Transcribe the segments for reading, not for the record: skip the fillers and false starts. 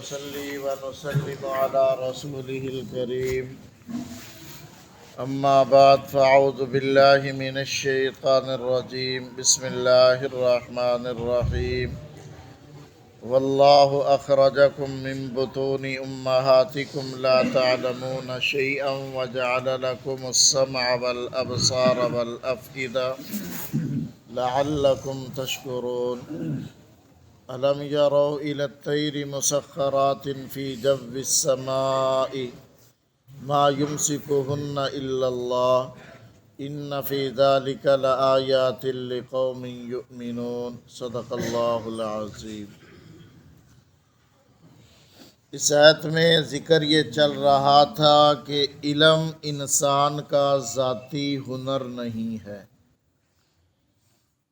ونصلي ونسلم على رسوله الكريم أما بعد فأعوذ بالله من الشيطان الرجيم بسم الله الرحمن الرحيم والله أخرجكم من بطون أمهاتكم لا تعلمون شيئا وجعل لكم السمع والأبصار والأفئدة لعلكم تشكرون ألم يروا إلى الطير مسخرات في جو السماء ما يمسكهن إلا الله إن في ذلك لآيات لقوم يؤمنون صدق اللہ العظیم۔ اس آیت میں ذکر یہ چل رہا تھا کہ علم انسان کا ذاتی ہنر نہیں ہے۔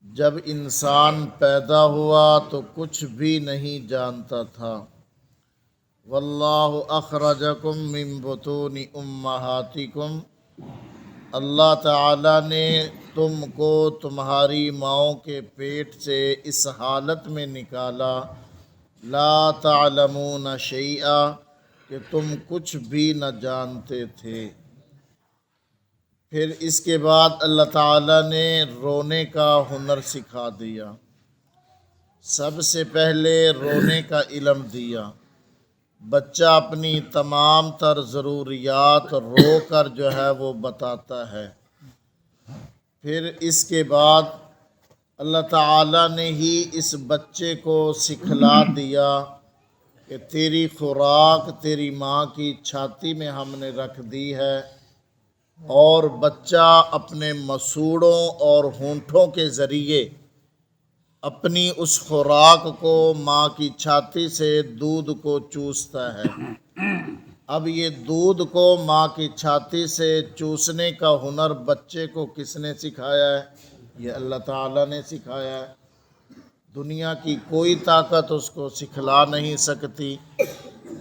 جب انسان پیدا ہوا تو کچھ بھی نہیں جانتا تھا۔ واللہ اخرجکم من بطون امہاتکم، اللہ تعالیٰ نے تم کو تمہاری ماؤں کے پیٹ سے اس حالت میں نکالا لا تعلمون شیئا کہ تم کچھ بھی نہ جانتے تھے۔ پھر اس کے بعد اللہ تعالیٰ نے رونے کا ہنر سکھا دیا۔ سب سے پہلے رونے کا علم دیا۔ بچہ اپنی تمام تر ضروریات رو کر جو ہے وہ بتاتا ہے۔ پھر اس کے بعد اللہ تعالیٰ نے ہی اس بچے کو سکھلا دیا کہ تیری خوراک تیری ماں کی چھاتی میں ہم نے رکھ دی ہے، اور بچہ اپنے مسوڑوں اور ہونٹوں کے ذریعے اپنی اس خوراک کو ماں کی چھاتی سے دودھ کو چوستا ہے۔ اب یہ دودھ کو ماں کی چھاتی سے چوسنے کا ہنر بچے کو کس نے سکھایا ہے؟ یہ اللہ تعالیٰ نے سکھایا ہے۔ دنیا کی کوئی طاقت اس کو سکھلا نہیں سکتی۔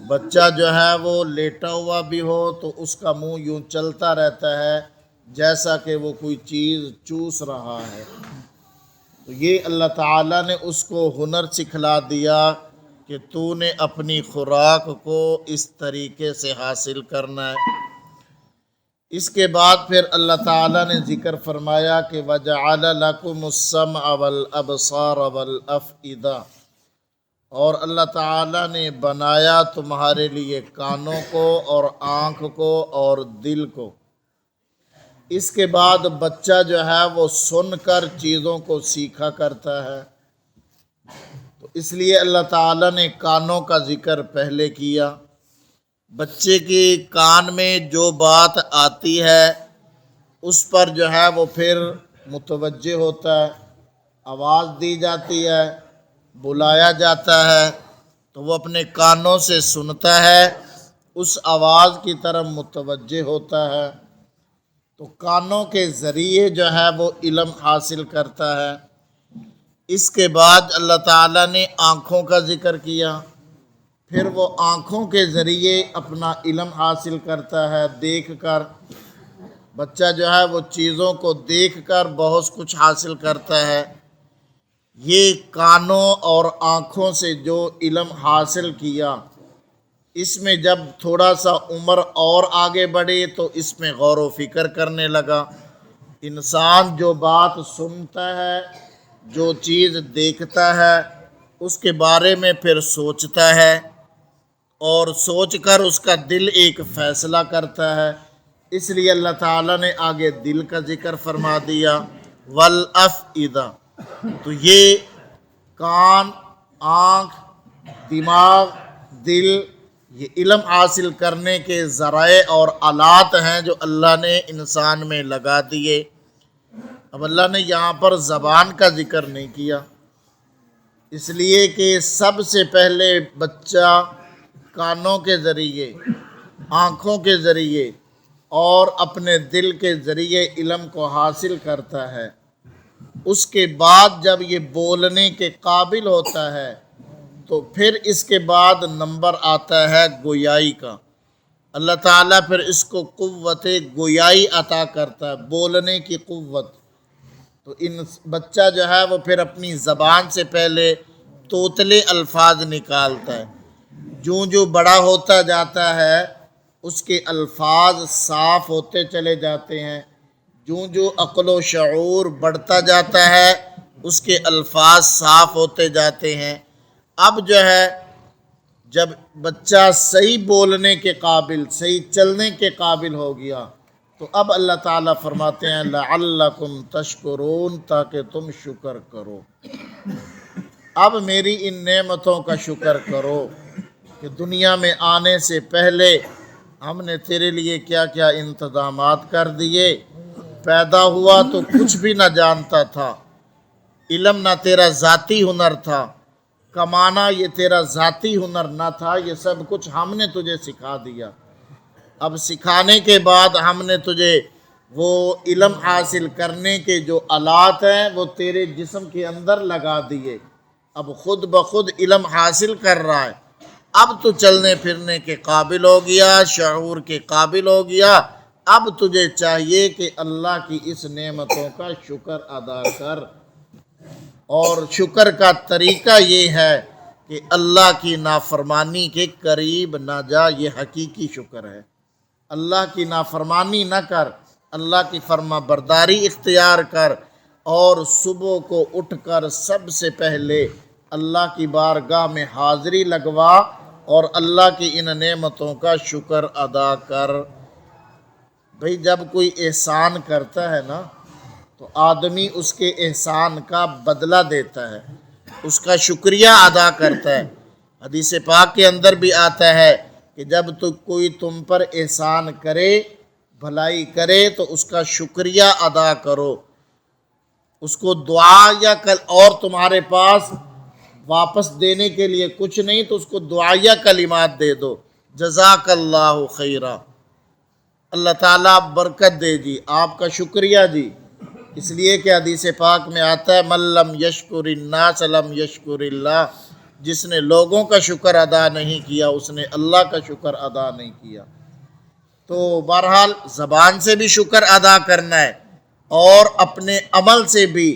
بچہ جو ہے وہ لیٹا ہوا بھی ہو تو اس کا منہ یوں چلتا رہتا ہے جیسا کہ وہ کوئی چیز چوس رہا ہے۔ تو یہ اللہ تعالیٰ نے اس کو ہنر سکھلا دیا کہ تو نے اپنی خوراک کو اس طریقے سے حاصل کرنا ہے۔ اس کے بعد پھر اللہ تعالیٰ نے ذکر فرمایا کہ وَجَعَلَ لَكُمُ السَّمْعَ وَالْأَبْصَارَ وَالْأَفْئِدَةَ، اور اللہ تعالیٰ نے بنایا تمہارے لیے کانوں کو اور آنکھ کو اور دل کو۔ اس کے بعد بچہ جو ہے وہ سن کر چیزوں کو سیکھا کرتا ہے، تو اس لیے اللہ تعالیٰ نے کانوں کا ذکر پہلے کیا۔ بچے کی کان میں جو بات آتی ہے اس پر جو ہے وہ پھر متوجہ ہوتا ہے، آواز دی جاتی ہے، بلایا جاتا ہے تو وہ اپنے کانوں سے سنتا ہے، اس آواز کی طرف متوجہ ہوتا ہے، تو کانوں کے ذریعے جو ہے وہ علم حاصل کرتا ہے۔ اس کے بعد اللہ تعالیٰ نے آنکھوں کا ذکر کیا، پھر وہ آنکھوں کے ذریعے اپنا علم حاصل کرتا ہے دیکھ کر۔ بچہ جو ہے وہ چیزوں کو دیکھ کر بہت کچھ حاصل کرتا ہے۔ یہ کانوں اور آنکھوں سے جو علم حاصل کیا، اس میں جب تھوڑا سا عمر اور آگے بڑھی تو اس میں غور و فکر کرنے لگا۔ انسان جو بات سنتا ہے، جو چیز دیکھتا ہے، اس کے بارے میں پھر سوچتا ہے، اور سوچ کر اس کا دل ایک فیصلہ کرتا ہے۔ اس لیے اللہ تعالیٰ نے آگے دل کا ذکر فرما دیا والافئدہ۔ تو یہ کان، آنکھ، دماغ، دل، یہ علم حاصل کرنے کے ذرائع اور آلات ہیں جو اللہ نے انسان میں لگا دیے۔ اب اللہ نے یہاں پر زبان کا ذکر نہیں کیا، اس لیے کہ سب سے پہلے بچہ کانوں کے ذریعے، آنکھوں کے ذریعے اور اپنے دل کے ذریعے علم کو حاصل کرتا ہے۔ اس کے بعد جب یہ بولنے کے قابل ہوتا ہے تو پھر اس کے بعد نمبر آتا ہے گویائی کا۔ اللہ تعالیٰ پھر اس کو قوت گویائی عطا کرتا ہے، بولنے کی قوت۔ تو بچہ جو ہے وہ پھر اپنی زبان سے پہلے توتلے الفاظ نکالتا ہے۔ جو بڑا ہوتا جاتا ہے اس کے الفاظ صاف ہوتے چلے جاتے ہیں، جو عقل و شعور بڑھتا جاتا ہے اس کے الفاظ صاف ہوتے جاتے ہیں۔ اب جو ہے جب بچہ صحیح بولنے کے قابل، صحیح چلنے کے قابل ہو گیا تو اب اللہ تعالیٰ فرماتے ہیں لعلکم تشکرون، تاکہ تم شکر کرو۔ اب میری ان نعمتوں کا شکر کرو کہ دنیا میں آنے سے پہلے ہم نے تیرے لیے کیا کیا انتظامات کر دیے۔ پیدا ہوا تو کچھ بھی نہ جانتا تھا، علم نہ تیرا ذاتی ہنر تھا، کمانا یہ تیرا ذاتی ہنر نہ تھا، یہ سب کچھ ہم نے تجھے سکھا دیا۔ اب سکھانے کے بعد ہم نے تجھے وہ علم حاصل کرنے کے جو آلات ہیں وہ تیرے جسم کے اندر لگا دیے، اب خود بخود علم حاصل کر رہا ہے، اب تو چلنے پھرنے کے قابل ہو گیا، شعور کے قابل ہو گیا۔ اب تجھے چاہیے کہ اللہ کی اس نعمتوں کا شکر ادا کر، اور شکر کا طریقہ یہ ہے کہ اللہ کی نافرمانی کے قریب نہ جا، یہ حقیقی شکر ہے۔ اللہ کی نافرمانی نہ کر، اللہ کی فرما برداری اختیار کر، اور صبح کو اٹھ کر سب سے پہلے اللہ کی بارگاہ میں حاضری لگوا اور اللہ کی ان نعمتوں کا شکر ادا کر۔ بھئی جب کوئی احسان کرتا ہے نا تو آدمی اس کے احسان کا بدلہ دیتا ہے، اس کا شکریہ ادا کرتا ہے۔ حدیث پاک کے اندر بھی آتا ہے کہ جب تو کوئی تم پر احسان کرے، بھلائی کرے تو اس کا شکریہ ادا کرو، اس کو دعا یا اور تمہارے پاس واپس دینے کے لیے کچھ نہیں تو اس کو دعائیہ کلمات دے دو، جزاک اللہ خیرہ، اللہ تعالیٰ برکت دے جی، آپ کا شکریہ جی۔ اس لیے کہ حدیث پاک میں آتا ہے من لم یشکر الناس لم یشکر اللہ، جس نے لوگوں کا شکر ادا نہیں کیا اس نے اللہ کا شکر ادا نہیں کیا۔ تو بہرحال زبان سے بھی شکر ادا کرنا ہے اور اپنے عمل سے بھی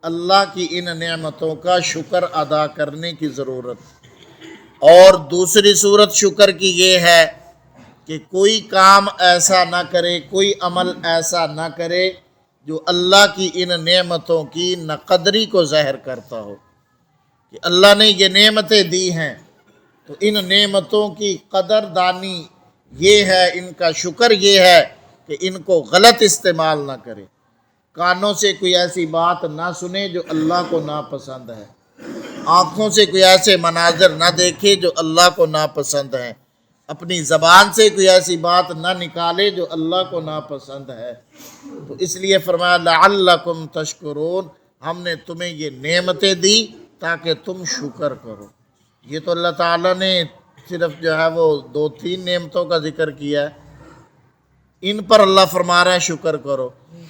اللہ کی ان نعمتوں کا شکر ادا کرنے کی ضرورت۔ اور دوسری صورت شکر کی یہ ہے کہ کوئی کام ایسا نہ کرے، کوئی عمل ایسا نہ کرے جو اللہ کی ان نعمتوں کی ناقدری کو ظاہر کرتا ہو، کہ اللہ نے یہ نعمتیں دی ہیں تو ان نعمتوں کی قدر دانی یہ ہے، ان کا شکر یہ ہے کہ ان کو غلط استعمال نہ کرے، کانوں سے کوئی ایسی بات نہ سنے جو اللہ کو ناپسند ہے، آنکھوں سے کوئی ایسے مناظر نہ دیکھے جو اللہ کو ناپسند ہیں، اپنی زبان سے کوئی ایسی بات نہ نکالے جو اللہ کو ناپسند ہے۔ تو اس لیے فرمایا لعلکم تشکرون، ہم نے تمہیں یہ نعمتیں دی تاکہ تم شکر کرو۔ یہ تو اللہ تعالیٰ نے صرف جو ہے وہ 2-3 نعمتوں کا ذکر کیا ہے، ان پر اللہ فرما رہا ہے شکر کرو۔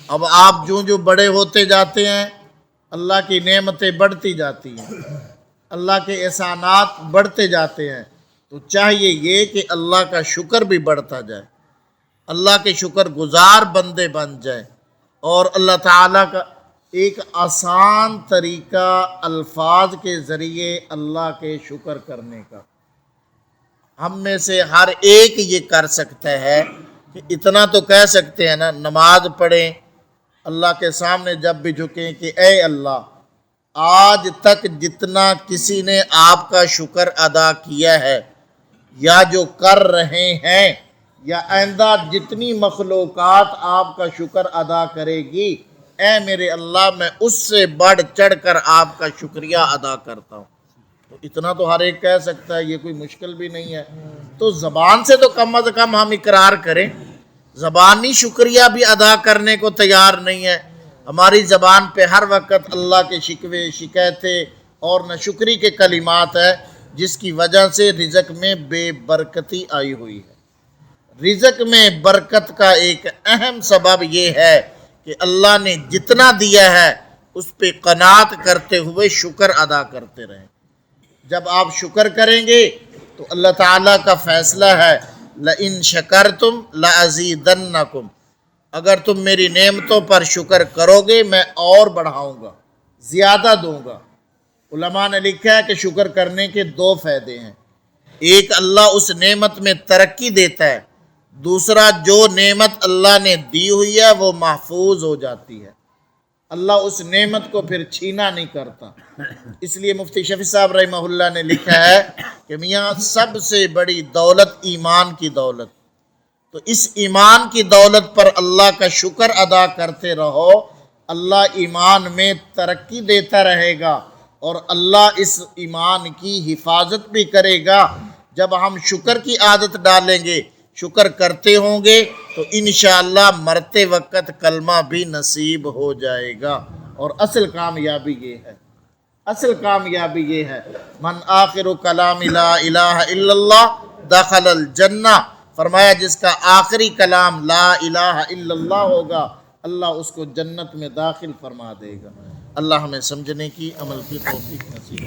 اب آپ جو بڑے ہوتے جاتے ہیں اللہ کی نعمتیں بڑھتی جاتی ہیں، اللہ کے احسانات بڑھتے جاتے ہیں، تو چاہیے یہ کہ اللہ کا شکر بھی بڑھتا جائے، اللہ کے شکر گزار بندے بن جائے، اور اللہ تعالیٰ کا ایک آسان طریقہ الفاظ کے ذریعے اللہ کے شکر کرنے کا۔ ہم میں سے ہر ایک یہ کر سکتا ہے کہ اتنا تو کہہ سکتے ہیں نا، نماز پڑھیں، اللہ کے سامنے جب بھی جھکیں کہ اے اللہ، آج تک جتنا کسی نے آپ کا شکر ادا کیا ہے یا جو کر رہے ہیں یا آئندہ جتنی مخلوقات آپ کا شکر ادا کرے گی، اے میرے اللہ میں اس سے بڑھ چڑھ کر آپ کا شکریہ ادا کرتا ہوں۔ تو اتنا تو ہر ایک کہہ سکتا ہے، یہ کوئی مشکل بھی نہیں ہے۔ تو زبان سے تو کم از کم ہم اقرار کریں، زبانی شکریہ بھی ادا کرنے کو تیار نہیں ہے، ہماری زبان پہ ہر وقت اللہ کے شکوے شکایتیں اور ناشکری کے کلمات ہے، جس کی وجہ سے رزق میں بے برکتی آئی ہوئی ہے۔ رزق میں برکت کا ایک اہم سبب یہ ہے کہ اللہ نے جتنا دیا ہے اس پہ قناعت کرتے ہوئے شکر ادا کرتے رہیں۔ جب آپ شکر کریں گے تو اللہ تعالیٰ کا فیصلہ ہے لَإِن شَكَرْتُمْ لَأَزِيدَنَّكُمْ، اگر تم میری نعمتوں پر شکر کرو گے میں اور بڑھاؤں گا، زیادہ دوں گا۔ علماء نے لکھا ہے کہ شکر کرنے کے 2 فائدے ہیں۔ ایک اللہ اس نعمت میں ترقی دیتا ہے، دوسرا جو نعمت اللہ نے دی ہوئی ہے وہ محفوظ ہو جاتی ہے، اللہ اس نعمت کو پھر چھینا نہیں کرتا۔ اس لیے مفتی شفیع صاحب رحمہ اللہ نے لکھا ہے کہ میاں سب سے بڑی دولت ایمان کی دولت، تو اس ایمان کی دولت پر اللہ کا شکر ادا کرتے رہو، اللہ ایمان میں ترقی دیتا رہے گا اور اللہ اس ایمان کی حفاظت بھی کرے گا۔ جب ہم شکر کی عادت ڈالیں گے، شکر کرتے ہوں گے تو انشاءاللہ مرتے وقت کلمہ بھی نصیب ہو جائے گا۔ اور اصل کامیابی یہ ہے من آخر کلام لا الہ الا اللہ دخل الجنہ، فرمایا جس کا آخری کلام لا الہ الا اللہ ہوگا اللہ اس کو جنت میں داخل فرما دے گا۔ اللہ ہمیں سمجھنے کی، عمل کی توفیق نصیب